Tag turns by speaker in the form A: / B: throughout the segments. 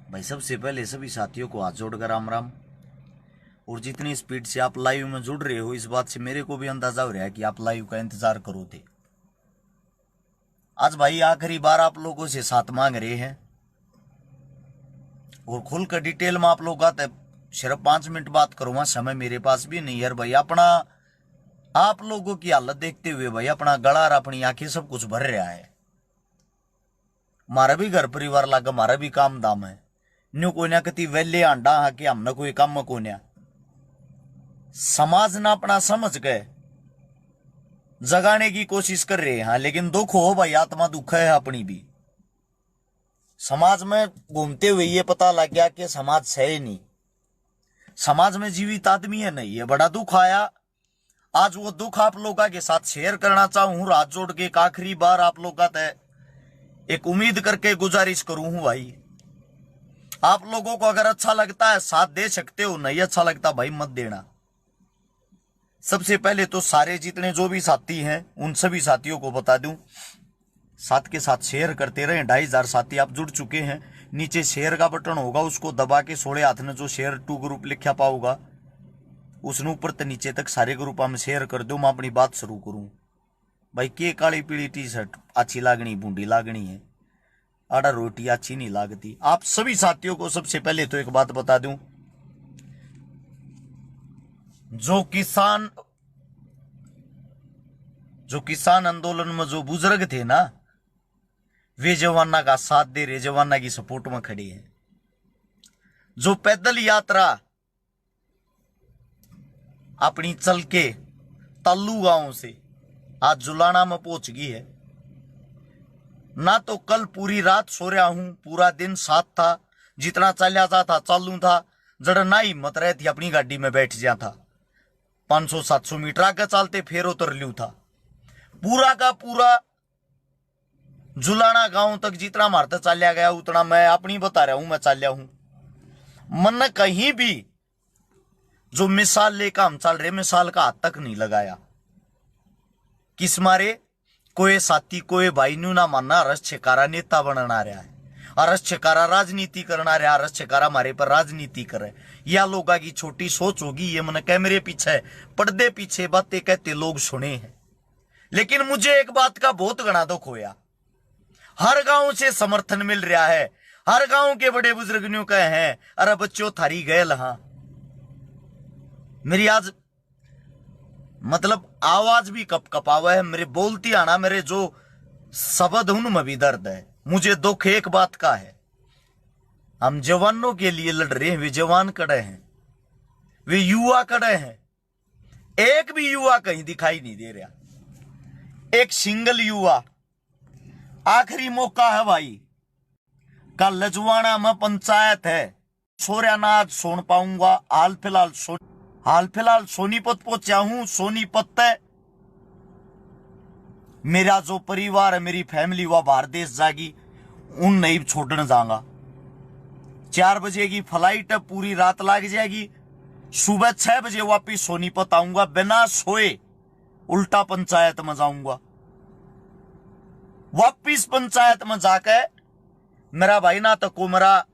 A: भाई सबसे पहले सभी साथियों को हाथ जोड़कर राम राम। और जितनी स्पीड से आप लाइव में जुड़ रहे हो, इस बात से मेरे को भी अंदाजा हो रहा है कि आप लाइव का इंतजार करो थे। आज भाई आखिरी बार आप लोगों से साथ मांग रहे हैं और खुलकर डिटेल में आप लोग आते। सिर्फ 5 मिनट बात करूंगा, समय मेरे पास भी नहीं यार भाई। अपना आप लोगों की हालत देखते हुए भाई अपना गला और अपनी आंखें सब कुछ भर रहा है। हमारा भी घर परिवार लागा, हमारा भी काम दाम है। न्यू कोई ना कति वेले आंडा हा कि हमने कोई काम को न्या समाज ना अपना समझ गए जगाने की कोशिश कर रहे हैं। लेकिन दुख हो भाई, आत्मा दुख है अपनी भी। समाज में घूमते हुए ये पता लग गया कि समाज सही नहीं, समाज में जीवित आदमी है नहीं। ये बड़ा दुख आया। आज वो दुख आप लोगों के साथ शेयर करना चाहूं, हाथ जोड़ के एक आखिरी बार आप लोगों का एक उम्मीद करके गुजारिश करूं हूं भाई। आप लोगों को अगर अच्छा लगता है साथ दे सकते हो, नहीं अच्छा लगता भाई मत देना। सबसे पहले तो सारे जितने जो भी साथी हैं उन सभी साथियों को बता दूं, साथ के साथ शेयर करते रहे। 2500 साथी आप जुड़ चुके हैं। नीचे शेयर का बटन होगा, उसको दबा के सोड़े हाथ में जो शेयर टू ग्रुप लिखा पाऊगा उसने ऊपर तो नीचे तक सारे ग्रुपा में शेयर कर दो। मैं अपनी बात शुरू करूं भाई। के काली पीली टी शर्ट अच्छी लागनी, बूंदी लागनी है, आड़ा रोटी अच्छी नहीं लागती। आप सभी साथियों को सबसे पहले तो एक बात बता दूं, जो किसान आंदोलन में जो बुजुर्ग थे ना, वे जवाना का साथ दे रहे, जवाना की सपोर्ट में खड़े हैं। जो पैदल यात्रा अपनी चल के तालू गांव से आज जुलाना में पहुंच गई है ना, तो कल पूरी रात सो रहा हूं, पूरा दिन साथ था, जितना चलिया था चालू था। जड़ ना हिम्मत रहे थी अपनी गाड़ी में बैठ जा था, 500-700 मीटर आगे चलते फिर उतर लू था। पूरा का पूरा जुलाना गांव तक जितना मारता चलिया गया उतना मैं अपनी बता रहा हूं, मैं चलिया हूं। मन कहीं भी जो मिसाल लेकर हम चल रहे, मिसाल का हाथ तक नहीं लगाया। किस मारे कोई साथी कोई भाई न्यू ना मानना, अरस छेकारा नेता बनना रहा है, अरस छेकारा राजनीति करना रहा, अरस छेकारा हमारे पर राजनीति करे। या लोगों की छोटी सोच होगी, ये मन कैमरे पीछे पर्दे पीछे बातें कहते लोग सुने हैं। लेकिन मुझे एक बात का बहुत घना दुख होया। हर गांव से समर्थन मिल रहा है, हर गांव के बड़े बुजुर्ग न्यू कहे हैं अरे बच्चों थारी गए लहा। मेरी आज मतलब आवाज भी कप कपावा है, मेरे बोलती आना, मेरे जो शब्द उनमें भी दर्द है। मुझे दुख एक बात का है, हम जवानों के लिए लड़ रहे हैं, वे जवान खड़े हैं, वे युवा खड़े हैं। एक भी युवा कहीं दिखाई नहीं दे रहा, एक सिंगल युवा। आखिरी मौका है भाई, कल लजवाना में पंचायत है, सोरियानाथ सोन पाऊंगा। हाल फिलहाल सोनीपत पहुंचा हूं। सोनीपत तय मेरा जो परिवार है, मेरी फैमिली वह बाहर देश जाएगी, उन नहीं छोड़ने जाऊंगा। 4 बजे की फ्लाइट है, पूरी रात लग जाएगी। सुबह 6 बजे वापिस सोनीपत आऊंगा, बिना सोए उल्टा पंचायत में जाऊंगा। वापिस पंचायत में जाकर मेरा भाई ना तो को मेरा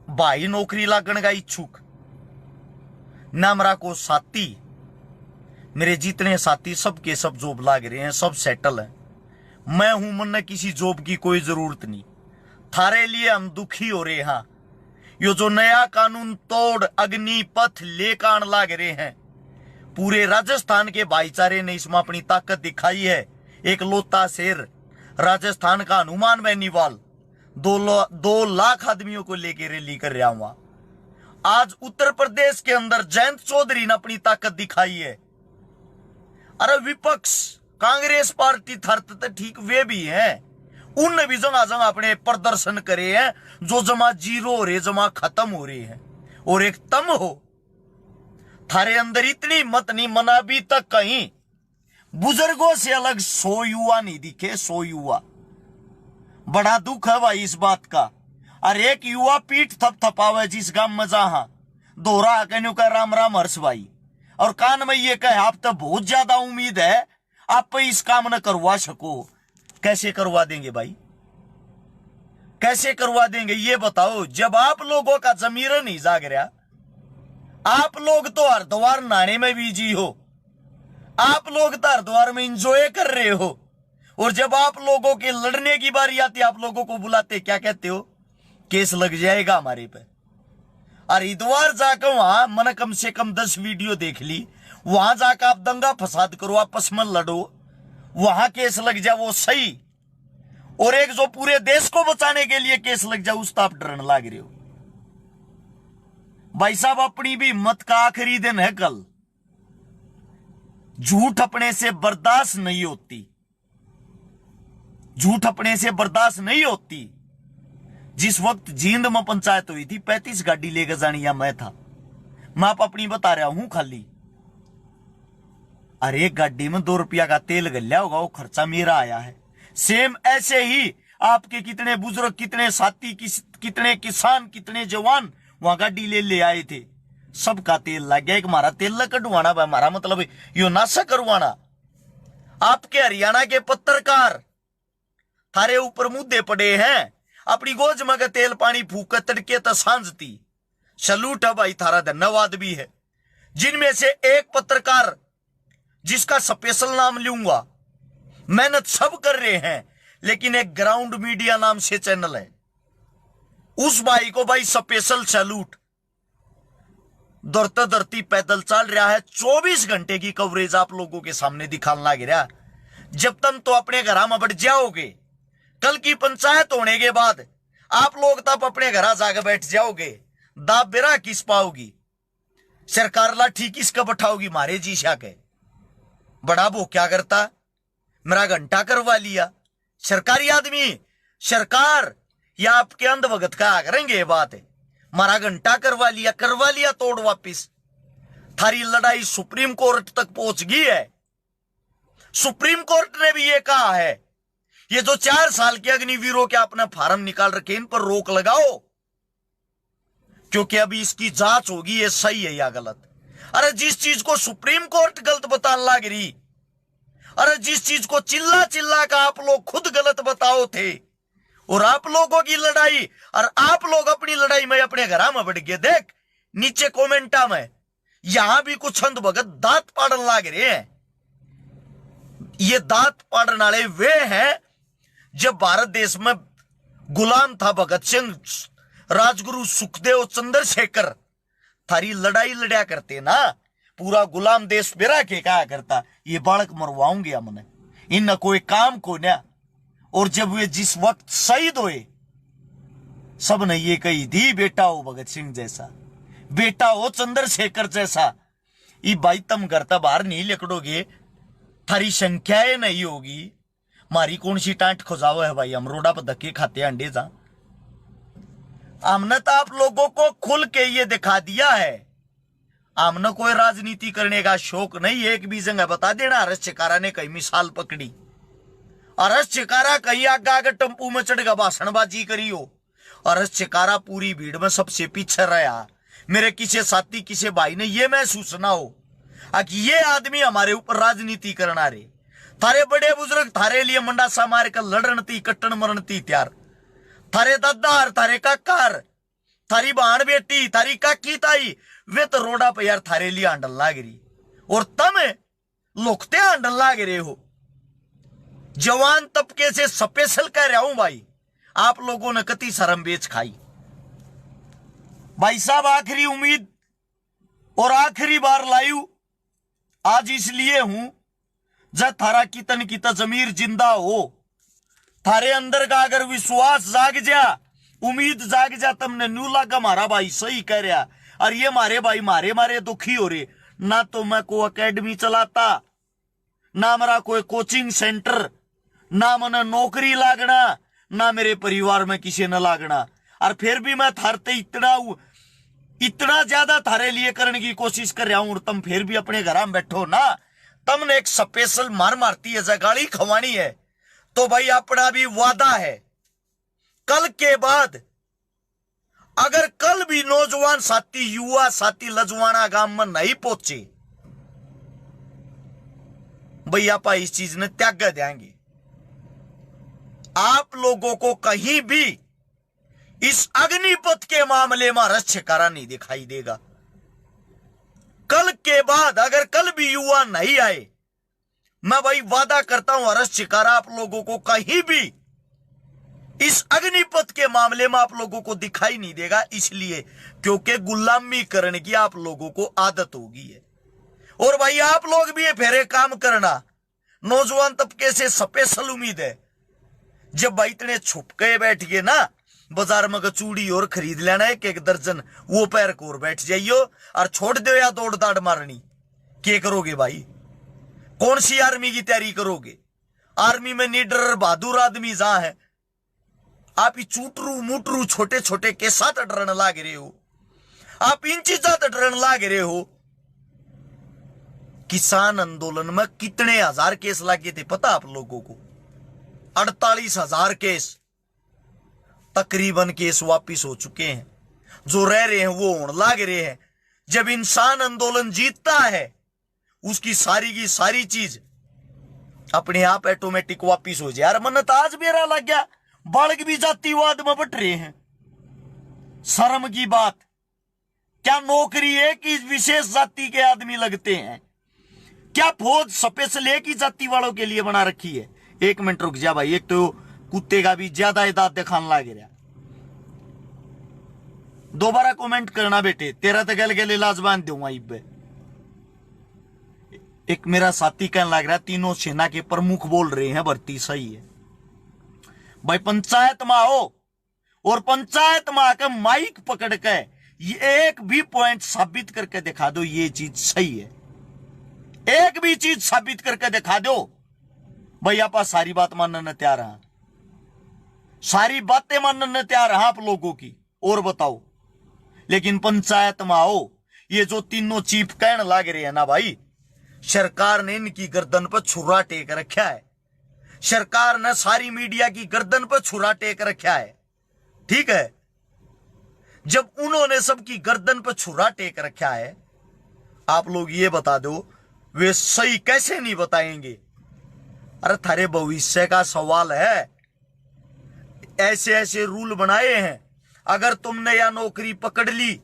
A: भाई नौकरी लागण का इच्छुक, ना मेरा को साथी। मेरे जितने साथी सबके सब जॉब लाग रहे हैं, सब सेटल हैं। मैं हूं, मन किसी जॉब की कोई जरूरत नहीं। थारे लिए हम दुखी हो रहे हैं। यो जो नया कानून तोड़ अग्निपथ लेकर लाग रहे हैं, पूरे राजस्थान के भाईचारे ने इसमें अपनी ताकत दिखाई है। एक लोता शेर राजस्थान का हनुमान बेनीवाल 2 लाख आदमियों को लेकर रैली कर रहा हुआ। आज उत्तर प्रदेश के अंदर जयंत चौधरी ने अपनी ताकत दिखाई है। अरे विपक्ष कांग्रेस पार्टी थर्त ठीक वे भी हैं, उनने भी जगह जगह अपने प्रदर्शन करे हैं, जो जमा जीरो हो रहे, जमा खत्म हो रहे हैं। और एक तम हो थारे अंदर इतनी हिम्मत नहीं, मना भी तक कहीं बुजुर्गों से अलग 100 युवा नहीं दिखे, 100 युवा। बड़ा दुख है भाई इस बात का। अरे एक युवा पीठ थपथपावे जिस गांव में जहां दोहरा कहने का राम राम हर्ष भाई, और कान में ये कहे आप तो बहुत ज्यादा उम्मीद है, आप इस काम न करवा सको। कैसे करवा देंगे भाई, कैसे करवा देंगे ये बताओ? जब आप लोगों का जमीर नहीं जाग रहा, आप लोग तो हरिद्वार नहाने में बिजी हो, आप लोग तो हरिद्वार में एंजॉय कर रहे हो, और जब आप लोगों के लड़ने की बारी आती है आप लोगों को बुलाते, क्या कहते हो? केस लग जाएगा हमारे पे। हरिद्वार जाकर वहां मैंने कम से कम 10 वीडियो देख ली, वहां जाकर आप दंगा फसाद करो, आपस में लड़ो, वहां केस लग जाए वो सही, और एक जो पूरे देश को बचाने के लिए केस लग जाए उसका आप डरने लग रहे हो। भाई साहब, अपनी भी हिम्मत का आखिरी दिन है कल। झूठ अपने से बर्दाश्त नहीं होती, झूठ अपने से बर्दाश्त नहीं होती। जिस वक्त जींद में पंचायत हुई थी 35 गाड़ी लेकर जानी, या मैं था, मैं आप अपनी बता रहा हूं खाली। अरे गाड़ी में 2 रुपया का तेल गल्या होगा, वो खर्चा मेरा आया है। सेम ऐसे ही आपके कितने बुजुर्ग, कितने साथी, कितने किसान, कितने जवान वहां गाड़ी ले आए थे, सबका तेल लग गया। एक हमारा तेल ल कटवाना, हमारा मतलब यो नाशा करवाना। आपके हरियाणा के पत्रकार थारे ऊपर मुद्दे पड़े हैं, अपनी गोज में तेल पानी फूक तड़के तो सांझती। सलूट है भाई, थारा धन्यवाद भी है। जिनमें से एक पत्रकार जिसका स्पेशल नाम लूंगा, मेहनत सब कर रहे हैं, लेकिन एक ग्राउंड मीडिया नाम से चैनल है, उस भाई को भाई स्पेशल सैल्यूट। दौड़ते दौड़ती पैदल चल रहा है, 24 घंटे की कवरेज आप लोगों के सामने दिखाने लग रहा। जब तक तो अपने घर में बढ़ जाओगे, कल की पंचायत होने के बाद आप लोग तब अपने घर जाकर बैठ जाओगे, दाब बेरा किस पाओगी, सरकार लाठी किसका बैठाओगी? मारे जी शा के बड़ा वो क्या करता, मेरा घंटा करवा लिया। सरकारी आदमी, सरकार या आपके अंधभगत का करेंगे ये बात है, मारा घंटा करवा लिया तोड़ वापिस। थारी लड़ाई सुप्रीम कोर्ट तक पहुंच गई है। सुप्रीम कोर्ट ने भी ये कहा है, ये जो 4 साल के अग्निवीरों के आपने फार्म निकाल रखे, इन पर रोक लगाओ, क्योंकि अभी इसकी जांच होगी ये सही है या गलत। अरे जिस चीज को सुप्रीम कोर्ट गलत बताने लग रही, अरे जिस चीज को चिल्ला चिल्ला का आप लोग खुद गलत बताओ थे, और आप लोगों की लड़ाई, और आप लोग अपनी लड़ाई में अपने घर में बढ़ गए। देख नीचे कमेंटा में, यहां भी कुछ अंध भगत दांत पाड़न लग रहे हैं। ये दांत पाड़न वाले वे हैं जब भारत देश में गुलाम था भगत सिंह, राजगुरु सुखदेव, चंद्रशेखर, थारी लड़ाई लड़ा करते ना, पूरा गुलाम देश बेरा के कहा करता ये बालक मरवाऊंगे हमने, इन कोई काम को ना। और जब वे जिस वक्त शहीद हुए, सब ने ये कही थी, बेटा हो भगत सिंह जैसा, बेटा हो चंद्रशेखर जैसा। ये भाई तुम करता बाहर नहीं निकलोगे, थारी संख्याएं नहीं होगी, मारी कौन सी टांट खुजाओ है भाई? हम रोडा पर धक्के खाते अंडे जा। हमने तो आप लोगों को खुल के ये दिखा दिया है, हमने कोई राजनीति करने का शौक नहीं। एक भी जगह बता देना, हरस चिकारा ने कई मिसाल पकड़ी, हरस चिकारा कहीं आगे आगे टेम्पू में चढ़ गया भाषणबाजी करी हो, हरस चिकारा पूरी भीड़ में सबसे पीछे रहा। मेरे किसी साथी किसी भाई ने ये महसूस ना हो कि ये आदमी हमारे ऊपर राजनीति करना रे। थारे बड़े बुजुर्ग थारे लिए मंडासा मार कर लड़न थी, कट्टन मरण थी त्यार, थारे दादा, थारे काका, थारी बहन बेटी, थारी काकी ताई, वे तो रोडा पे यार थारे लिए हांडल लाग रही, और तुम लुकते हांडल लाग रहे हो। जवान तबके से स्पेशल कह रहा हूं भाई, आप लोगों ने कति शर्म बेच खाई। भाई साहब, आखिरी उम्मीद और आखिरी बार लाइव आज इसलिए हूं, जब थारा कितन की जमीर जिंदा हो, थारे अंदर का अगर विश्वास जाग जा, उम्मीद जाग जा, तुमने न्यू लगा हमारा भाई सही कह रहा, और ये मारे भाई मारे दुखी हो रहे ना। तो मैं को अकेडमी चलाता ना, मेरा कोई कोचिंग सेंटर ना, मैंने नौकरी लागना ना, मेरे परिवार में किसी ने लागना, और फिर भी मैं थारते इतना ज्यादा थारे लिए करने की कोशिश कर रहा हूं, और तुम फिर भी अपने घर में बैठो ना। तुमने एक स्पेशल मारती है, जगाड़ी खवानी है, तो भाई अपना भी वादा है, कल के बाद अगर कल भी नौजवान साथी, युवा साथी लजवाना गांव में नहीं पहुंचे, भैया पा इस चीज ने त्याग देंगे। आप लोगों को कहीं भी इस अग्निपथ के मामले में रस छिकारा नहीं दिखाई देगा। कल के बाद अगर कल भी युवा नहीं आए, मैं भाई वादा करता हूं अरस छिकारा आप लोगों को कहीं भी इस अग्निपथ के मामले में आप लोगों को दिखाई नहीं देगा, इसलिए क्योंकि गुलामी करने की आप लोगों को आदत होगी है। और भाई आप लोग भी ये फेरे काम करना, नौजवान तबके से स्पेशल उम्मीद है। जब भाई इतने छुप के बैठ गए ना, बाजार में चूड़ी और खरीद लेना है, एक दर्जन वो पैर को और बैठ जाइयो और छोड़ दो या दौड़ दाड़ मारनी। क्या करोगे भाई? कौन सी आर्मी की तैयारी करोगे? आर्मी में निडर बहादुर आदमी जहां है, आप ही चूटरू मुटरू छोटे छोटे के साथ डरने लाग रहे हो, आप इन चीजा डरने लाग रहे हो। किसान आंदोलन में कितने हजार केस लागे थे पता आप लोगों को? 48,000 केस, तकरीबन केस वापिस हो चुके हैं। जो रह रहे हैं वो होने लाग रहे हैं। जब इंसान आंदोलन जीतता है, उसकी सारी की सारी चीज अपने आप ऑटोमेटिक वापिस हो जाए। यार मन तो आज मेरा लग गया, बालक भी जातिवाद में बट रहे हैं। शर्म की बात, क्या नौकरी है कि विशेष जाति के आदमी लगते हैं? क्या फौज स्पेशल एक ही जाति वालों के लिए बना रखी है? एक मिनट रुक जा भाई, एक तो कुत्ते का भी ज्यादा दांत दिखाने लग रहा। दोबारा कमेंट करना बेटे, तेरा तो गल गल इलाज बांध दूंगा। एक मेरा साथी कहने लग रहा तीनों सेना के प्रमुख बोल रहे हैं भर्ती सही है। भाई पंचायत में आओ और पंचायत में आकर माइक पकड़ के ये एक भी पॉइंट साबित करके दिखा दो ये चीज सही है। एक भी चीज साबित करके दिखा दो भाई, आप सारी बात मानने तैयार हैं, सारी बातें मानने तैयार हैं आप लोगों की। और बताओ, लेकिन पंचायत में आओ, ये जो तीनों चीफ कहने लग रहे हैं ना भाई, सरकार ने इनकी गर्दन पर छुरा टेक रखा है। सरकार ने सारी मीडिया की गर्दन पर छुरा टेक रखा है, ठीक है। जब उन्होंने सबकी गर्दन पर छुरा टेक रखा है, आप लोग ये बता दो वे सही कैसे नहीं बताएंगे? अरे थारे भविष्य का सवाल है। ऐसे ऐसे रूल बनाए हैं, अगर तुमने यह नौकरी पकड़ ली,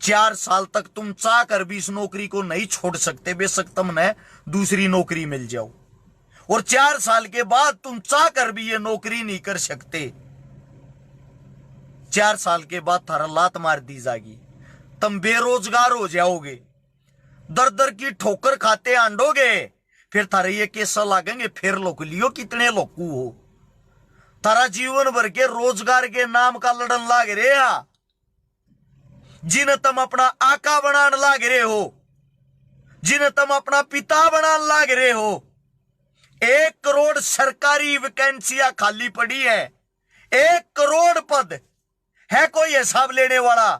A: 4 साल तक तुम चाह कर भी इस नौकरी को नहीं छोड़ सकते, बेशक तुमने दूसरी नौकरी मिल जाओ। और 4 साल के बाद तुम चाह कर भी ये नौकरी नहीं कर सकते। 4 साल के बाद थारा लात मार दी जाएगी, तुम बेरोजगार हो जाओगे, दर दर की ठोकर खाते आंडोगे। फिर थारे ये केस लागेंगे, फिर लोग लियो कितने लोकू हो। तारा जीवन भर के रोजगार के नाम का लड़न लाग रहे हैं, जिन्हें तुम अपना आका बनाने लाग रहे हो, जिन्हें तुम अपना पिता बनाने लाग रहे हो। 1 करोड़ सरकारी वैकेंसियां खाली पड़ी है, 1 करोड़ पद है, कोई हिसाब लेने वाला?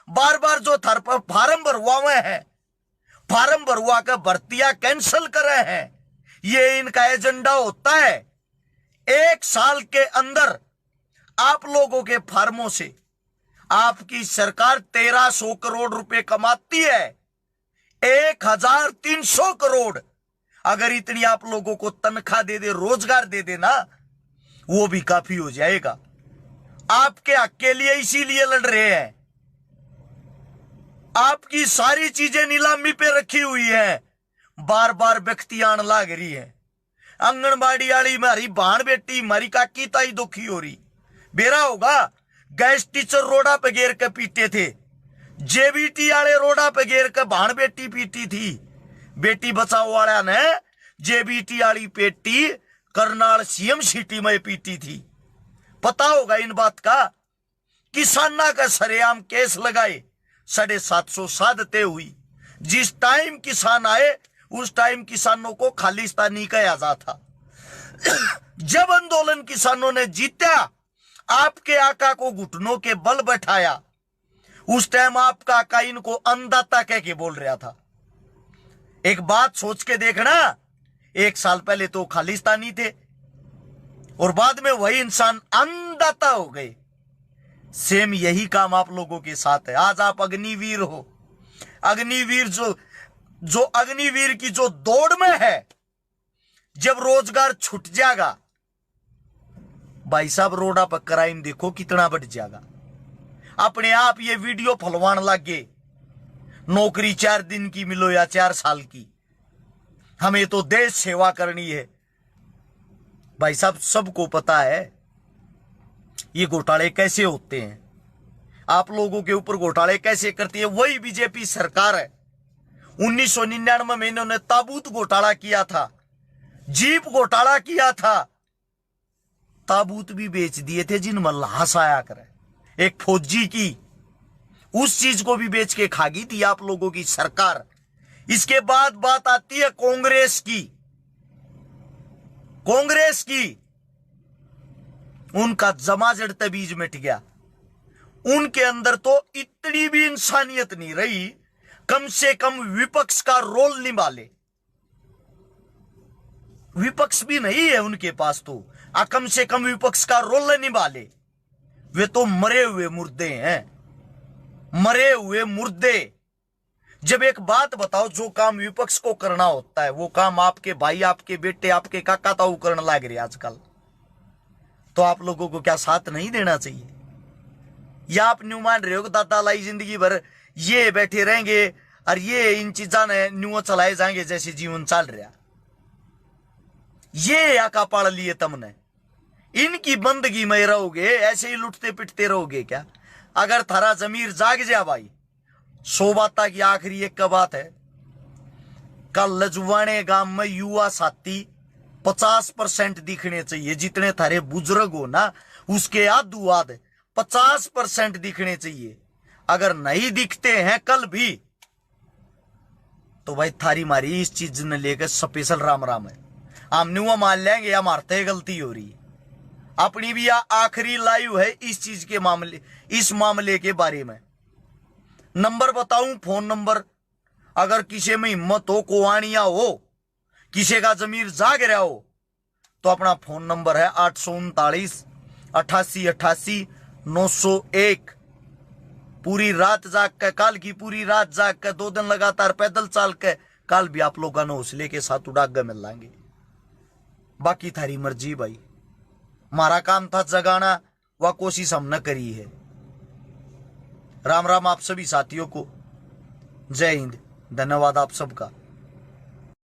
A: बार बार जो थर पर फार्म भरवा हुए हैं, फार्म भरवा कर भर्तियां कैंसिल कर रहे हैं, ये इनका एजेंडा होता है। 1 साल के अंदर आप लोगों के फार्मों से आपकी सरकार 1300 करोड़ रुपए कमाती है। 1300 करोड़ अगर इतनी आप लोगों को तनख्वाह दे दे, रोजगार दे देना, वो भी काफी हो जाएगा। आपके हक के लिए इसीलिए लड़ रहे हैं। आपकी सारी चीजें नीलामी पे रखी हुई है, बार बार व्यक्ति आने लाग रही है। आंगनबाड़ी वाली मारी भाण बेटी, मारी काकी ताई दुखी हो रही। बेरा होगा, गैस टीचर रोडा पे घेर के पीटे थे, जेबीटी वाले रोडा पे घेर के भाण बेटी पीटी थी। बेटी बचाओ वाला ने जेबीटी वाली बेटी करनाल सीएम सिटी में पीटी थी। पता होगा इन बात का। किसाना का सरेआम केस लगाए, 750 साधते हुई। जिस टाइम किसान आए उस टाइम किसानों को खालिस्तानी कहा जाता था। जब आंदोलन किसानों ने जीता, आपके आका को घुटनों के बल बैठाया, उस टाइम आपका आका इनको अन्नदाता कह के बोल रहा था। एक बात सोच के देखना, 1 साल पहले तो खालिस्तानी थे और बाद में वही इंसान अन्नदाता हो गए। सेम यही काम आप लोगों के साथ है। आज आप अग्निवीर हो। अग्निवीर जो अग्निवीर की जो दौड़ में है, जब रोजगार छूट जाएगा, भाई साहब रोडा पर क्राइम देखो कितना बढ़ जाएगा। अपने आप ये वीडियो फलवान लगे, नौकरी 4 दिन की मिलो या 4 साल की, हमें तो देश सेवा करनी है। भाई साहब सबको पता है ये घोटाले कैसे होते हैं, आप लोगों के ऊपर घोटाले कैसे करती है। वही बीजेपी सरकार है। 1999 में इन्होंने ताबूत घोटाला किया था, जीप घोटाला किया था, ताबूत भी बेच दिए थे जिनमें लाश आया करे। एक फौजी की उस चीज को भी बेच के खा गई थी आप लोगों की सरकार। इसके बाद बात आती है कांग्रेस की। कांग्रेस की उनका जमाजड़ तबीज मिट गया। उनके अंदर तो इतनी भी इंसानियत नहीं रही, कम से कम विपक्ष का रोल निभा ले। विपक्ष भी नहीं है उनके पास, तो कम से कम विपक्ष का रोल निभा ले। वे तो मरे हुए मुर्दे हैं, मरे हुए मुर्दे। जब एक बात बताओ, जो काम विपक्ष को करना होता है वो काम आपके भाई, आपके बेटे, आपके काका ताऊ करने लग रहे आजकल, तो आप लोगों को क्या साथ नहीं देना चाहिए? या आप न्यू मान रहे हो कि दादा लाई जिंदगी भर ये बैठे रहेंगे और ये इन चीजा ने न्यू चलाए जाएंगे जैसे जीवन चल रहा। ये आका पाड़ लिए तुमने, इनकी बंदगी में रहोगे, ऐसे ही लुटते पिटते रहोगे क्या? अगर थारा जमीर जाग जा भाई, 100 बात की आखिरी एक का बात है, कल लजवाने गांव में युवा साथी 50% दिखने चाहिए। जितने थारे बुजुर्ग हो ना उसके आधु आध 50% दिखने चाहिए। अगर नहीं दिखते हैं कल भी तो भाई थारी मारी इस चीज ने लेकर स्पेशल राम राम है। हम न्यू मान लेंगे या मारते गलती हो रही है। अपनी भी आखिरी लाइव है इस चीज के मामले, इस मामले के बारे में। नंबर बताऊं, फोन नंबर, अगर किसी में हिम्मत हो, कोवानिया हो, किसी का जमीर जाग रहा हो, तो अपना फोन नंबर है 839 88 88 901। पूरी रात जाग के, काल की पूरी रात जाग के, 2 दिन लगातार पैदल चाल के, काल भी आप लोगों ने हौसले के साथ उड़ाग मिल लाएंगे। बाकी थारी मर्जी भाई, हमारा काम था जगाना, वह कोशिश हमने करी है। राम राम आप सभी साथियों को, जय हिंद, धन्यवाद आप सबका।